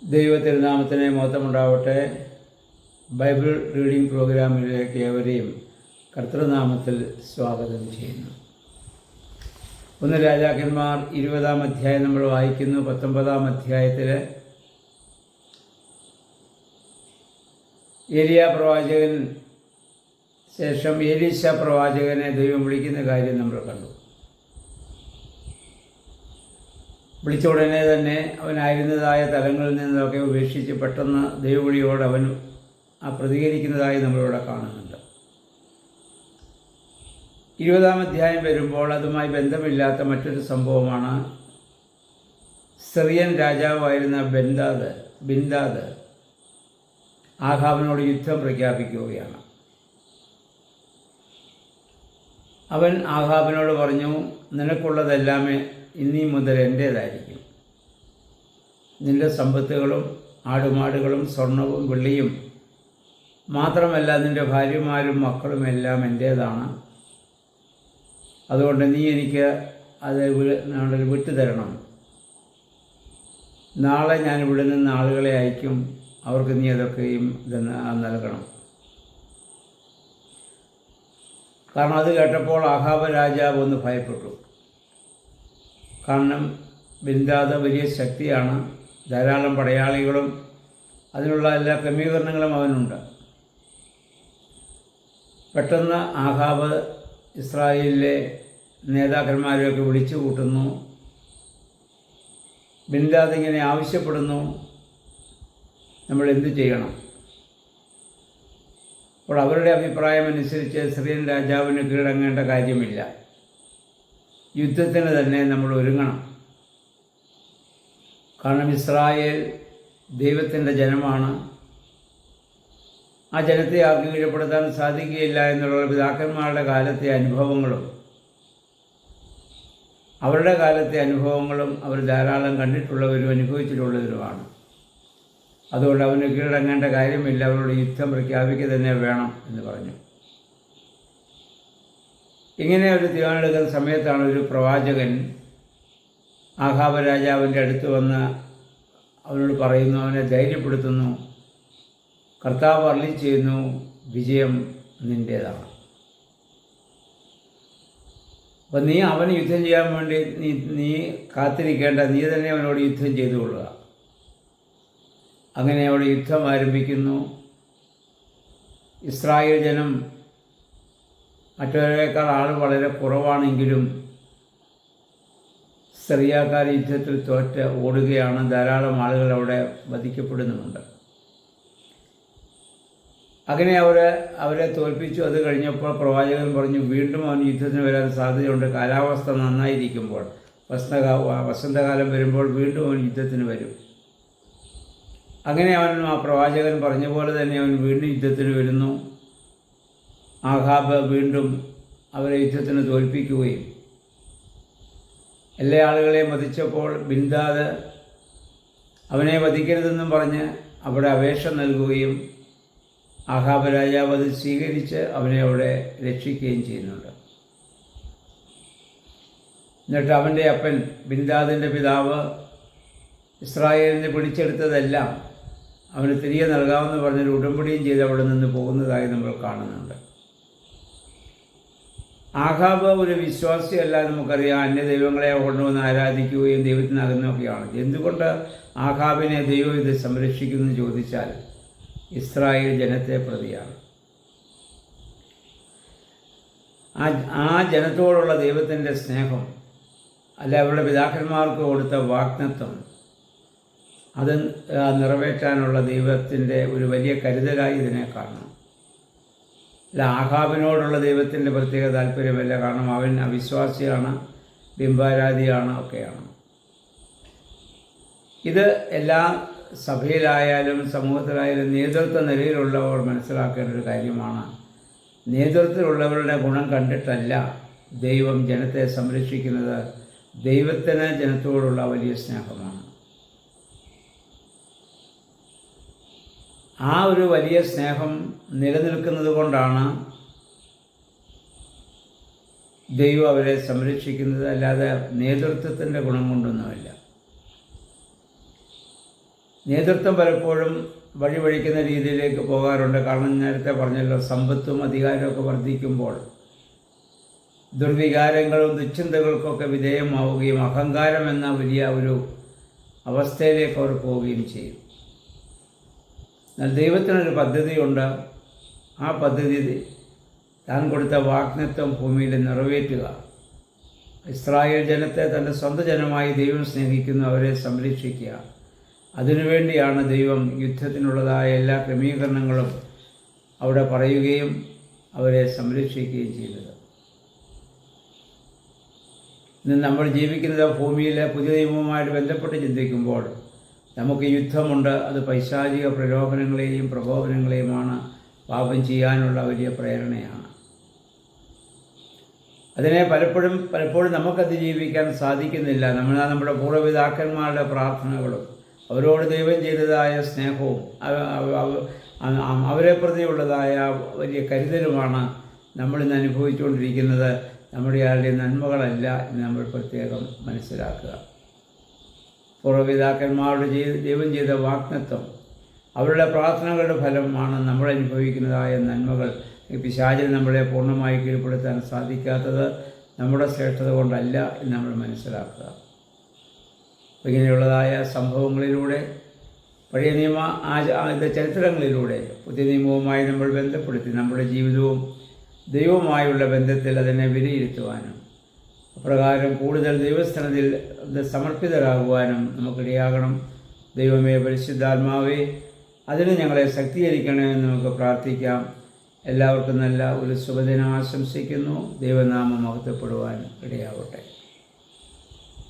ദൈവത്തിരുനാമത്തിന് മഹത്വമുണ്ടാവട്ടെ. Bible reading പ്രോഗ്രാമിലേക്ക് ഏവരെയും കർത്തൃനാമത്തിൽ സ്വാഗതം ചെയ്യുന്നു. 1 രാജാക്കന്മാർ 20-ാം അധ്യായം നമ്മൾ വായിക്കുന്നു. 19-ാം അധ്യായത്തിൽ ഏലിയ പ്രവാചകൻ ശേഷം എലീശ പ്രവാചകനെ ദൈവം വിളിക്കുന്ന കാര്യം നമ്മൾ കണ്ടു. വിളിച്ച ഉടനെ തന്നെ അവനായിരുന്നതായ തലങ്ങളിൽ നിന്നൊക്കെ ഉപേക്ഷിച്ച് പെട്ടെന്ന് ദൈവവിളിയോട് അവൻ പ്രതികരിക്കുന്നതായി നമ്മളിവിടെ കാണുന്നുണ്ട്. 20-ാം അധ്യായം വരുമ്പോൾ അതുമായി ബന്ധമില്ലാത്ത മറ്റൊരു സംഭവമാണ്. സിറിയൻ രാജാവായിരുന്ന ബിൻദാദ് ആഹാബിനോട് യുദ്ധം പ്രഖ്യാപിക്കുകയാണ്. അവൻ ആഹാബിനോട് പറഞ്ഞു, നിനക്കുള്ളതെല്ലാമേ ഇന്നീ മുതൽ എൻ്റേതായിരിക്കും. നിൻ്റെ സമ്പത്തുകളും ആടുമാടുകളും സ്വർണവും വെള്ളിയും മാത്രമല്ല, നിൻ്റെ ഭാര്യമാരും മക്കളും എല്ലാം എൻ്റേതാണ്. അതുകൊണ്ട് നീ എനിക്ക് അത് വിട്ടുതരണം. നാളെ ഞാൻ ഇവിടെ നിന്ന് ആളുകളെ അയക്കും, അവർക്ക് നീ അതൊക്കെയും നൽകണം. കാരണം അത് കേട്ടപ്പോൾ ആഹാബ് രാജാവ് ഒന്ന് ഭയപ്പെട്ടു. കാരണം ബിൻദാദ് വലിയ ശക്തിയാണ്, ധാരാളം പടയാളികളും അതിനുള്ള എല്ലാ ക്രമീകരണങ്ങളും അവനുണ്ട്. പെട്ടെന്ന് ആഹാബ് ഇസ്രായേലിലെ നേതാക്കന്മാരെയൊക്കെ വിളിച്ചു കൂട്ടുന്നു. ബിൻദാദ് ഇങ്ങനെ ആവശ്യപ്പെടുന്നു, നമ്മൾ എന്തു ചെയ്യണം? അപ്പോൾ അവരുടെ അഭിപ്രായമനുസരിച്ച് സിറിയൻ രാജാവിന് കീഴടങ്ങേണ്ട കാര്യമില്ല, യുദ്ധത്തിന് തന്നെ നമ്മൾ ഒരുങ്ങണം. കാരണം ഇസ്രായേൽ ദൈവത്തിൻ്റെ ജനമാണ്. ആ ജനത്തെ ആർക്കും കീഴ്പ്പെടുത്താൻ സാധിക്കുകയില്ല എന്നുള്ള പിതാക്കന്മാരുടെ കാലത്തെ അനുഭവങ്ങളും അവരുടെ കാലത്തെ അനുഭവങ്ങളും അവർ ധാരാളം കണ്ടിട്ടുള്ളവരും അനുഭവിച്ചിട്ടുള്ളവരുമാണ്. അതുകൊണ്ട് അവന് കീഴടങ്ങേണ്ട കാര്യമില്ല, അവരോട് യുദ്ധം പ്രഖ്യാപിക്കുക തന്നെ വേണം എന്ന് പറഞ്ഞു. ഇങ്ങനെ ഒരു തീരുമാനമെടുക്കുന്ന സമയത്താണ് ഒരു പ്രവാചകൻ ആഹാബ് രാജാവിൻ്റെ അടുത്ത് വന്ന് അവനോട് പറയുന്നു, അവനെ ധൈര്യപ്പെടുത്തുന്നു. കർത്താവ് അരുളി ചെയ്യുന്നു, വിജയം നിൻ്റേതാണ്. അപ്പം നീ അവന് യുദ്ധം ചെയ്യാൻ വേണ്ടി നീ കാത്തിരിക്കേണ്ട, നീ തന്നെ അവനോട് യുദ്ധം ചെയ്തു കൊള്ളുക. അങ്ങനെ അവിടെ യുദ്ധം ആരംഭിക്കുന്നു. ഇസ്രായേൽ ജനം മറ്റവരേക്കാൾ ആൾ വളരെ കുറവാണെങ്കിലും സിറിയക്കാർ യുദ്ധത്തിൽ തോറ്റ് ഓടുകയാണ്. ധാരാളം ആളുകൾ അവിടെ വധിക്കപ്പെടുന്നുമുണ്ട്. അങ്ങനെ അവരെ തോൽപ്പിച്ചു. അത് കഴിഞ്ഞപ്പോൾ പ്രവാചകൻ പറഞ്ഞു, വീണ്ടും അവൻ യുദ്ധത്തിന് വരാൻ സാധ്യതയുണ്ട്. കാലാവസ്ഥ നന്നായിരിക്കുമ്പോൾ, വസന്തകാലം വരുമ്പോൾ വീണ്ടും അവൻ യുദ്ധത്തിന് വരും. അങ്ങനെ ആ പ്രവാചകൻ പറഞ്ഞ പോലെ തന്നെ അവൻ വീണ്ടും യുദ്ധത്തിന് വരുന്നു. ആഹാബ് വീണ്ടും അവരെ യുദ്ധത്തിന് തോൽപ്പിക്കുകയും എല്ലാ ആളുകളെയും വധിച്ചപ്പോൾ ബിൻദാദ് അവനെ വധിക്കരുതെന്നും പറഞ്ഞ് അവിടെ അപേക്ഷ നൽകുകയും ആഹാബ് രാജാവ് അത് സ്വീകരിച്ച് അവനെ അവിടെ രക്ഷിക്കുകയും ചെയ്യുന്നുണ്ട്. എന്നിട്ട് അവൻ്റെ അപ്പൻ ബിൻദാദിൻ്റെ പിതാവ് ഇസ്രായേലിനെ പിടിച്ചെടുത്തതെല്ലാം അവന് തിരികെ നൽകാമെന്ന് പറഞ്ഞൊരു ഉടമ്പടിയും ചെയ്ത് അവിടെ നിന്ന് പോകുന്നതായി നമ്മൾ കാണുന്നുണ്ട്. ആഹാബ് ഒരു വിശ്വാസിയല്ല, നമുക്കറിയാം. അന്യ ദൈവങ്ങളെ കൊണ്ടുവന്ന് ആരാധിക്കുകയും ദൈവത്തിനകന്നൊക്കെയാണ്. എന്തുകൊണ്ട് ആഹാബിനെ ദൈവം ഇത് സംരക്ഷിക്കുന്നു ചോദിച്ചാൽ ഇസ്രായേൽ ജനത്തെ പ്രതിയാണ്. ആ ജനത്തോടുള്ള ദൈവത്തിൻ്റെ സ്നേഹം, അല്ല അവരുടെ പിതാക്കന്മാർക്ക് കൊടുത്ത വാഗ്ദത്തം, അത് നിറവേറ്റാനുള്ള ദൈവത്തിൻ്റെ ഒരു വലിയ കരുതലായി ഇതിനെ കാണണം. അല്ല ആഹാബിനോടുള്ള ദൈവത്തിൻ്റെ പ്രത്യേക താല്പര്യമല്ല. കാരണം അവൻ അവിശ്വാസിയാണ്, ബിംബാരാധിയാണ്, ഒക്കെയാണ്. ഇത് എല്ലാ സഭയിലായാലും സമൂഹത്തിലായാലും നേതൃത്വ നിലയിലുള്ളവർ മനസ്സിലാക്കേണ്ട ഒരു കാര്യമാണ്. നേതൃത്വത്തിലുള്ളവരുടെ ഗുണം കണ്ടിട്ടല്ല ദൈവം ജനത്തെ സംരക്ഷിക്കുന്നത്. ദൈവത്തിന് ജനത്തോടുള്ള വലിയ സ്നേഹമാണ്. ആ ഒരു വലിയ സ്നേഹം നിലനിൽക്കുന്നത് കൊണ്ടാണ് ദൈവം അവരെ സംരക്ഷിക്കുന്നത്, അല്ലാതെ നേതൃത്വത്തിൻ്റെ ഗുണം കൊണ്ടൊന്നുമല്ല. നേതൃത്വം പലപ്പോഴും വഴിവഴിക്കുന്ന രീതിയിലേക്ക് പോകാറുണ്ട്. കാരണം നേരത്തെ പറഞ്ഞല്ലോ, സമ്പത്തും അധികാരമൊക്കെ വർദ്ധിക്കുമ്പോൾ ദുർവികാരങ്ങളും ദുശ്ചിന്തകൾക്കൊക്കെ വിധേയമാവുകയും അഹങ്കാരം എന്ന വലിയ ഒരു അവസ്ഥയിലേക്ക് അവർ പോവുകയും ചെയ്യും. എന്നാൽ ദൈവത്തിനൊരു പദ്ധതിയുണ്ട്. ആ പദ്ധതി താൻ കൊടുത്ത വാഗ്ദത്തം ഭൂമിയിൽ നിറവേറ്റുക. ഇസ്രായേൽ ജനത്തെ തൻ്റെ സ്വന്തം ജനമായി ദൈവം സ്നേഹിക്കുന്നു, അവരെ സംരക്ഷിക്കുക. അതിനുവേണ്ടിയാണ് ദൈവം യുദ്ധത്തിനുള്ളതായ എല്ലാ ക്രമീകരണങ്ങളും അവിടെ പറയുകയും അവരെ സംരക്ഷിക്കുകയും ചെയ്തത്. ഇന്ന് നമ്മൾ ജീവിക്കുന്നത് ഭൂമിയിലെ പുതിയ നിയമവുമായിട്ട് ബന്ധപ്പെട്ട് ചിന്തിക്കുമ്പോൾ നമുക്ക് യുദ്ധമുണ്ട്. അത് പൈശാചിക പ്രലോഭനങ്ങളെയും പ്രകോപനങ്ങളെയുമാണ്. പാപം ചെയ്യാനുള്ള വലിയ പ്രേരണയാണ്. അതിനെ പലപ്പോഴും നമുക്കത് ജീവിക്കാൻ സാധിക്കുന്നില്ല. നമ്മുടെ പൂർവ്വപിതാക്കന്മാരുടെ പ്രാർത്ഥനകളും അവരോട് ദൈവം ചെയ്തതായ സ്നേഹവും അവരെ പ്രതിയുള്ളതായ വലിയ കരുതലുമാണ് നമ്മളിന്ന് അനുഭവിച്ചുകൊണ്ടിരിക്കുന്നത്. നമ്മുടെ ആരുടെയും നന്മകളല്ല എന്ന് നമ്മൾ പ്രത്യേകം മനസ്സിലാക്കുക. പൂർവ്വപിതാക്കന്മാരുടെ ദൈവം ചെയ്ത വാഗ്ദത്തം, അവരുടെ പ്രാർത്ഥനകളുടെ ഫലമാണ് നമ്മൾ അനുഭവിക്കുന്നതായ നന്മകൾ. ഈ പിശാചിന് നമ്മളെ പൂർണ്ണമായി കീഴ്പ്പെടുത്താൻ സാധിക്കാത്തത് നമ്മുടെ ശ്രേഷ്ഠത കൊണ്ടല്ല എന്ന് നമ്മൾ മനസ്സിലാക്കുക. ഇങ്ങനെയുള്ളതായ സംഭവങ്ങളിലൂടെ, പഴയ നിയമ ചരിത്രങ്ങളിലൂടെ പുതിയ നിയമവുമായി നമ്മൾ ബന്ധപ്പെടുത്തി നമ്മുടെ ജീവിതവും ദൈവവുമായുള്ള ബന്ധത്തിൽ അതിനെ വിലയിരുത്തുവാനും അപ്രകാരം കൂടുതൽ ദൈവസ്ഥാനത്തിൽ സമർപ്പിതരാകുവാനും നമുക്കിടയാകണം. ദൈവമേ, പരിശുദ്ധാത്മാവേ, അതിന് ഞങ്ങളെ ശക്തീകരിക്കണമെന്ന് നമുക്ക് പ്രാർത്ഥിക്കാം. എല്ലാവർക്കും നല്ല ഒരു ശുഭദിനം ആശംസിക്കുന്നു. ദൈവനാമം മഹത്വപ്പെടുവാൻ ഇടയാവട്ടെ.